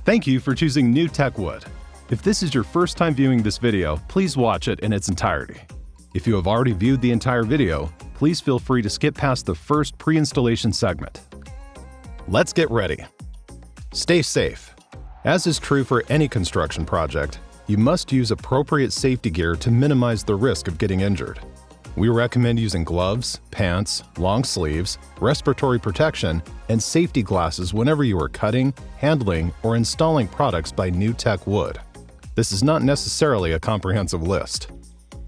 Thank you for choosing NewTechWood. If this is your first time viewing this video, please watch it in its entirety. If you have already viewed the entire video, please feel free to skip past the first pre-installation segment. Let's get ready. Stay safe. As is true for any construction project, you must use appropriate safety gear to minimize the risk of getting injured. We recommend using gloves, pants, long sleeves, respiratory protection, and safety glasses whenever you are cutting, handling, or installing products by NewTechWood. This is not necessarily a comprehensive list.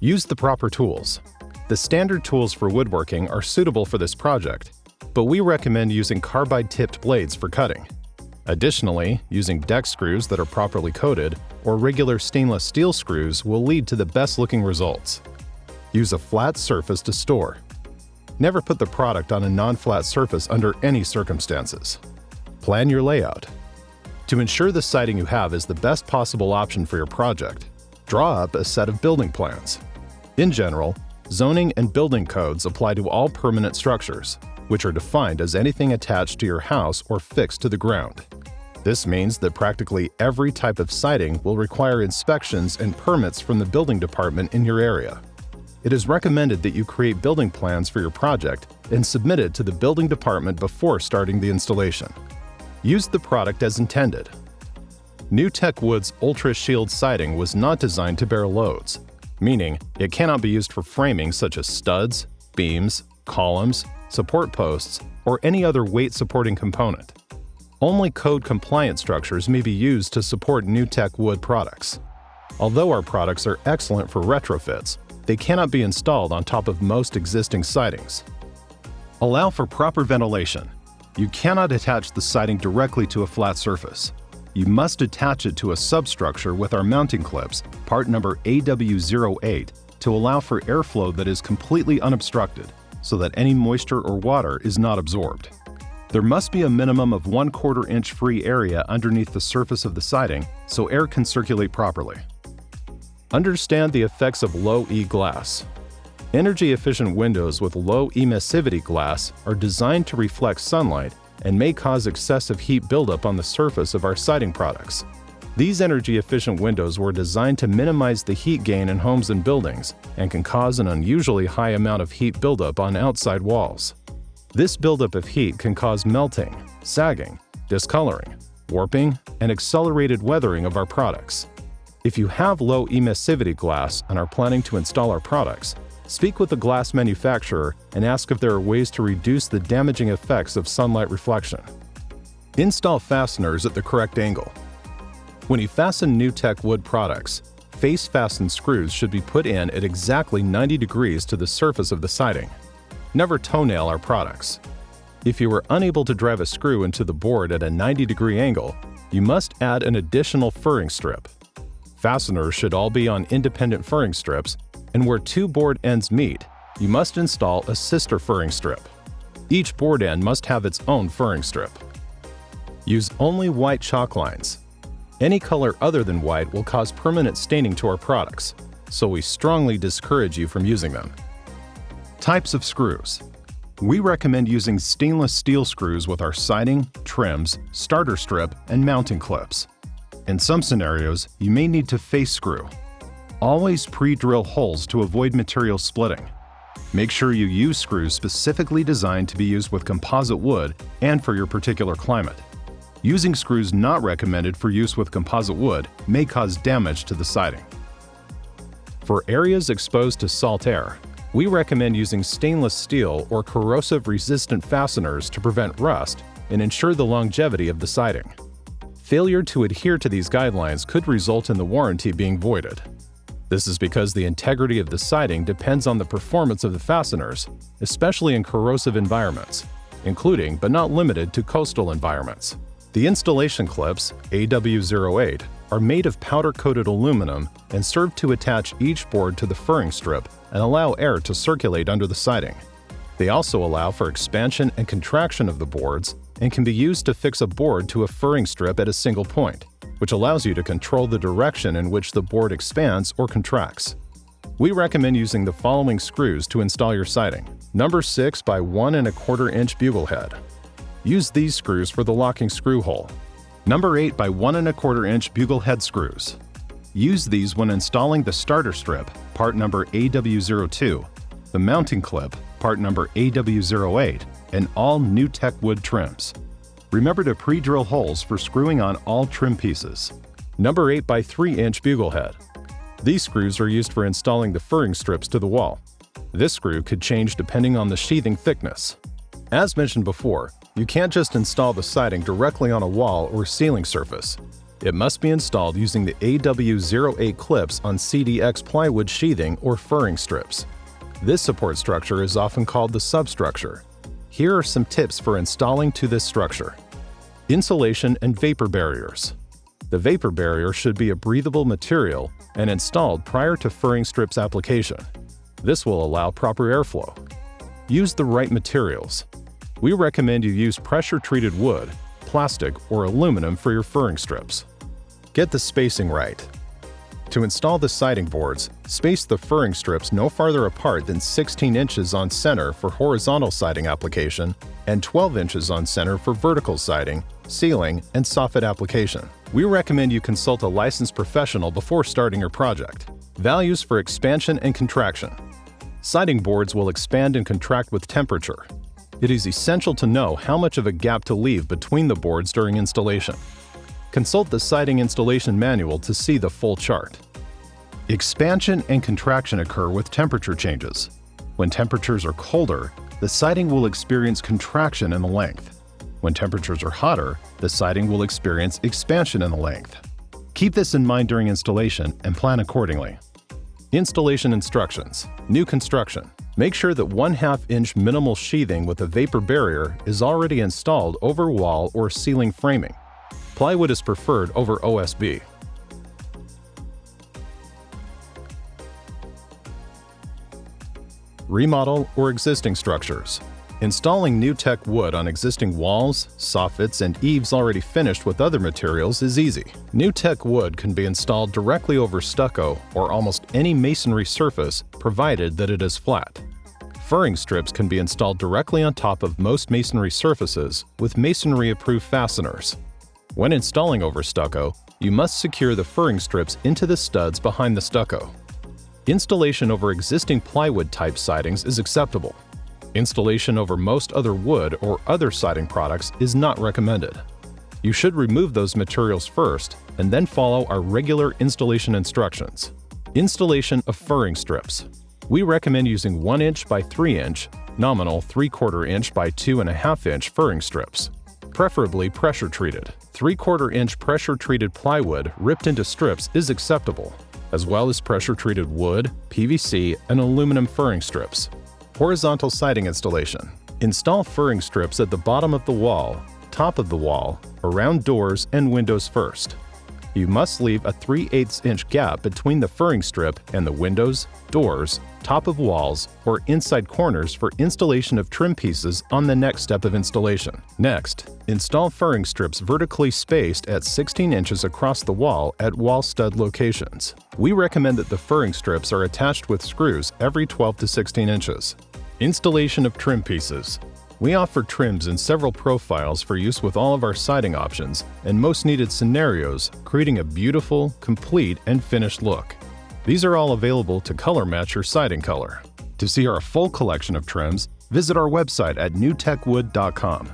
Use the proper tools. The standard tools for woodworking are suitable for this project, but we recommend using carbide-tipped blades for cutting. Additionally, using deck screws that are properly coated or regular stainless steel screws will lead to the best-looking results. Use a flat surface to store. Never put the product on a non-flat surface under any circumstances. Plan your layout. To ensure the siding you have is the best possible option for your project, draw up a set of building plans. In general, zoning and building codes apply to all permanent structures, which are defined as anything attached to your house or fixed to the ground. This means that practically every type of siding will require inspections and permits from the building department in your area. It is recommended that you create building plans for your project and submit it to the building department before starting the installation. Use the product as intended. NewTechWood's Ultra Shield siding was not designed to bear loads, meaning it cannot be used for framing such as studs, beams, columns, support posts, or any other weight-supporting component. Only code-compliant structures may be used to support NewTechWood products. Although our products are excellent for retrofits, they cannot be installed on top of most existing sidings. Allow for proper ventilation. You cannot attach the siding directly to a flat surface. You must attach it to a substructure with our mounting clips, part number AW08, to allow for airflow that is completely unobstructed, so that any moisture or water is not absorbed. There must be a minimum of 1/4 inch free area underneath the surface of the siding so air can circulate properly. Understand the effects of low E glass. Energy-efficient windows with low emissivity glass are designed to reflect sunlight and may cause excessive heat buildup on the surface of our siding products. These energy-efficient windows were designed to minimize the heat gain in homes and buildings and can cause an unusually high amount of heat buildup on outside walls. This buildup of heat can cause melting, sagging, discoloring, warping, and accelerated weathering of our products. If you have low emissivity glass and are planning to install our products, speak with the glass manufacturer and ask if there are ways to reduce the damaging effects of sunlight reflection. Install fasteners at the correct angle. When you fasten NewTechWood products, face fasten screws should be put in at exactly 90 degrees to the surface of the siding. Never toenail our products. If you are unable to drive a screw into the board at a 90-degree angle, you must add an additional furring strip. Fasteners should all be on independent furring strips, and where two board ends meet, you must install a sister furring strip. Each board end must have its own furring strip. Use only white chalk lines. Any color other than white will cause permanent staining to our products, so we strongly discourage you from using them. Types of screws. We recommend using stainless steel screws with our siding, trims, starter strip, and mounting clips. In some scenarios, you may need to face screw. Always pre-drill holes to avoid material splitting. Make sure you use screws specifically designed to be used with composite wood and for your particular climate. Using screws not recommended for use with composite wood may cause damage to the siding. For areas exposed to salt air, we recommend using stainless steel or corrosive-resistant fasteners to prevent rust and ensure the longevity of the siding. Failure to adhere to these guidelines could result in the warranty being voided. This is because the integrity of the siding depends on the performance of the fasteners, especially in corrosive environments, including but not limited to coastal environments. The installation clips, AW08, are made of powder-coated aluminum and serve to attach each board to the furring strip and allow air to circulate under the siding. They also allow for expansion and contraction of the boards and can be used to fix a board to a furring strip at a single point, which allows you to control the direction in which the board expands or contracts. We recommend using the following screws to install your siding. Number 6 by 1 1/4 inch bugle head. Use these screws for the locking screw hole. Number 8 by 1 1/4 inch bugle head screws. Use these when installing the starter strip, part number AW02, the mounting clip, part number AW08, and all NewTechWood trims. Remember to pre-drill holes for screwing on all trim pieces. Number 8 by 3 inch bugle head. These screws are used for installing the furring strips to the wall. This screw could change depending on the sheathing thickness. As mentioned before, you can't just install the siding directly on a wall or ceiling surface. It must be installed using the AW08 clips on CDX plywood sheathing or furring strips. This support structure is often called the substructure. Here are some tips for installing to this structure. Insulation and vapor barriers. The vapor barrier should be a breathable material and installed prior to furring strips application. This will allow proper airflow. Use the right materials. We recommend you use pressure-treated wood, plastic, or aluminum for your furring strips. Get the spacing right. To install the siding boards, space the furring strips no farther apart than 16 inches on center for horizontal siding application and 12 inches on center for vertical siding, ceiling, and soffit application. We recommend you consult a licensed professional before starting your project. Values for expansion and contraction. Siding boards will expand and contract with temperature. It is essential to know how much of a gap to leave between the boards during installation. Consult the siding installation manual to see the full chart. Expansion and contraction occur with temperature changes. When temperatures are colder, the siding will experience contraction in the length. When temperatures are hotter, the siding will experience expansion in the length. Keep this in mind during installation and plan accordingly. Installation instructions. New construction. Make sure that 1/2 inch minimal sheathing with a vapor barrier is already installed over wall or ceiling framing. Plywood is preferred over OSB. Remodel or existing structures. Installing NewTechWood on existing walls, soffits, and eaves already finished with other materials is easy. NewTechWood can be installed directly over stucco or almost any masonry surface, provided that it is flat. Furring strips can be installed directly on top of most masonry surfaces with masonry-approved fasteners. When installing over stucco, you must secure the furring strips into the studs behind the stucco. Installation over existing plywood-type sidings is acceptable. Installation over most other wood or other siding products is not recommended. You should remove those materials first and then follow our regular installation instructions. Installation of furring strips. We recommend using 1 inch by 3 inch, nominal 3/4 inch by 2.5 inch furring strips, preferably pressure-treated. 3/4 inch pressure-treated plywood ripped into strips is acceptable, as well as pressure-treated wood, PVC, and aluminum furring strips. Horizontal siding installation. Install furring strips at the bottom of the wall, top of the wall, around doors and windows first. You must leave a 3/8 inch gap between the furring strip and the windows, doors, top of walls, or inside corners for installation of trim pieces on the next step of installation. Next, install furring strips vertically spaced at 16 inches across the wall at wall stud locations. We recommend that the furring strips are attached with screws every 12 to 16 inches. Installation of trim pieces. We offer trims in several profiles for use with all of our siding options and most needed scenarios, creating a beautiful, complete, and finished look. These are all available to color match your siding color. To see our full collection of trims, visit our website at newtechwood.com.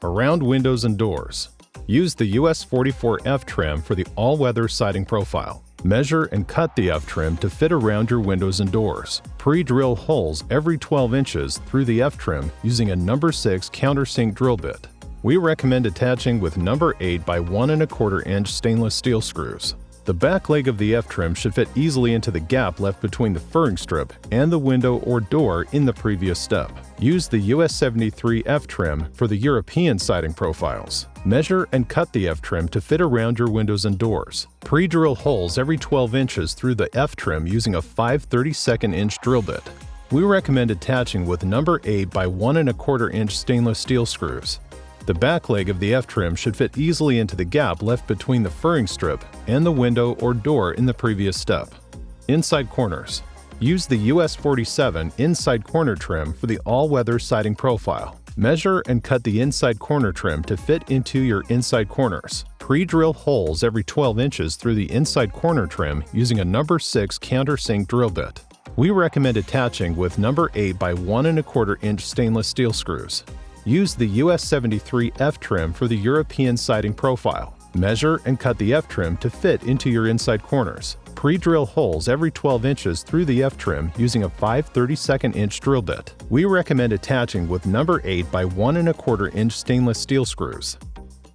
Around windows and doors. Use the US 44F trim for the all-weather siding profile. Measure and cut the F trim to fit around your windows and doors. Pre-drill holes every 12 inches through the F trim using a number 6 countersink drill bit. We recommend attaching with number 8 by 1 1/4 inch stainless steel screws. The back leg of the F trim should fit easily into the gap left between the furring strip and the window or door in the previous step. Use the US 73 F trim for the European siding profiles. Measure and cut the F trim to fit around your windows and doors. Pre-drill holes every 12 inches through the F trim using a 5/32 inch drill bit. We recommend attaching with number 8 by 1 1/4 inch stainless steel screws. The back leg of the F trim should fit easily into the gap left between the furring strip and the window or door in the previous step. Inside corners. Use the US 47 inside corner trim for the all-weather siding profile. Measure and cut the inside corner trim to fit into your inside corners. Pre-drill holes every 12 inches through the inside corner trim using a number 6 countersink drill bit. We recommend attaching with number 8 by 1 1/4 inch stainless steel screws. Use the US 73 F trim for the European siding profile. Measure and cut the F trim to fit into your inside corners. Pre-drill holes every 12 inches through the F trim using a 5/32 inch drill bit. We recommend attaching with number 8 by 1 1/4 inch stainless steel screws.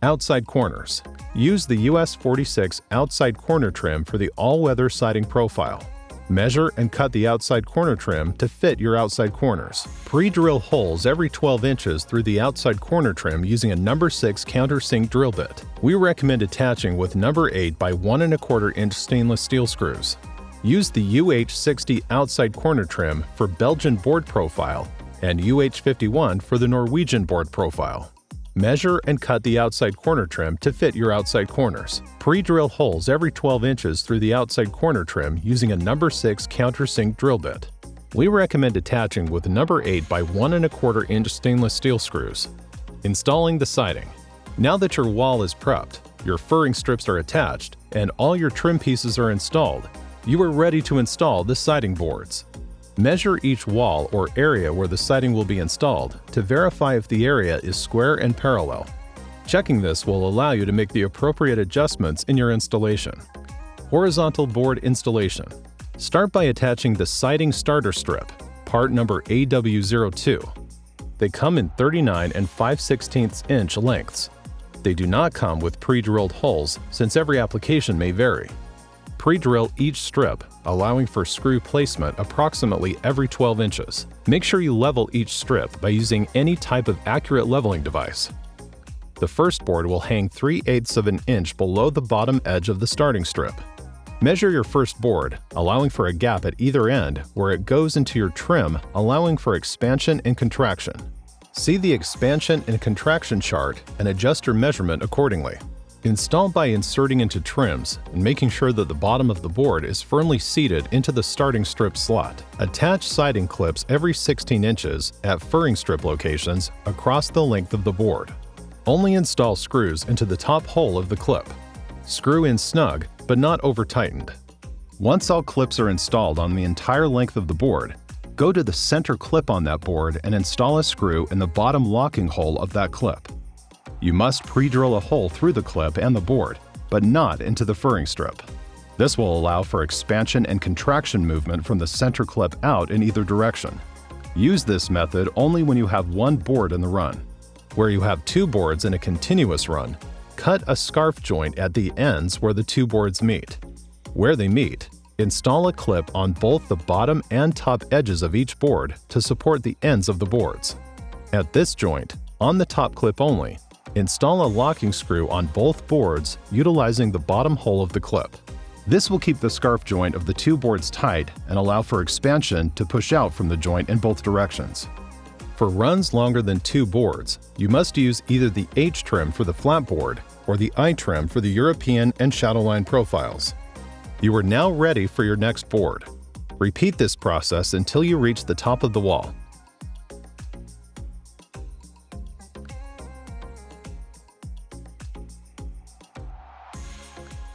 Outside corners. Use the US 46 outside corner trim for the all-weather siding profile. Measure and cut the outside corner trim to fit your outside corners. Pre-drill holes every 12 inches through the outside corner trim using a number 6 countersink drill bit. We recommend attaching with number 8 by 1 1/4 inch stainless steel screws. Use the UH60 outside corner trim for Belgian board profile and UH51 for the Norwegian board profile. Measure and cut the outside corner trim to fit your outside corners. Pre-drill holes every 12 inches through the outside corner trim using a number 6 countersink drill bit. We recommend attaching with number 8 by 1 1/4 inch stainless steel screws. Installing the siding. Now that your wall is prepped, your furring strips are attached, and all your trim pieces are installed, you are ready to install the siding boards. Measure each wall or area where the siding will be installed to verify if the area is square and parallel. Checking this will allow you to make the appropriate adjustments in your installation. Horizontal board installation. Start by attaching the siding starter strip, part number AW02. They come in 39 and 5/16 inch lengths. They do not come with pre-drilled holes since every application may vary. Pre-drill each strip, allowing for screw placement approximately every 12 inches. Make sure you level each strip by using any type of accurate leveling device. The first board will hang 3/8 of an inch below the bottom edge of the starting strip. Measure your first board, allowing for a gap at either end where it goes into your trim, allowing for expansion and contraction. See the expansion and contraction chart and adjust your measurement accordingly. Install by inserting into trims and making sure that the bottom of the board is firmly seated into the starting strip slot. Attach siding clips every 16 inches at furring strip locations across the length of the board. Only install screws into the top hole of the clip. Screw in snug, but not over-tightened. Once all clips are installed on the entire length of the board, go to the center clip on that board and install a screw in the bottom locking hole of that clip. You must pre-drill a hole through the clip and the board, but not into the furring strip. This will allow for expansion and contraction movement from the center clip out in either direction. Use this method only when you have one board in the run. Where you have two boards in a continuous run, cut a scarf joint at the ends where the two boards meet. Where they meet, install a clip on both the bottom and top edges of each board to support the ends of the boards. At this joint, on the top clip only, install a locking screw on both boards utilizing the bottom hole of the clip. This will keep the scarf joint of the two boards tight and allow for expansion to push out from the joint in both directions. For runs longer than two boards, you must use either the H trim for the flat board or the I trim for the European and shadowline profiles. You are now ready for your next board. Repeat this process until you reach the top of the wall.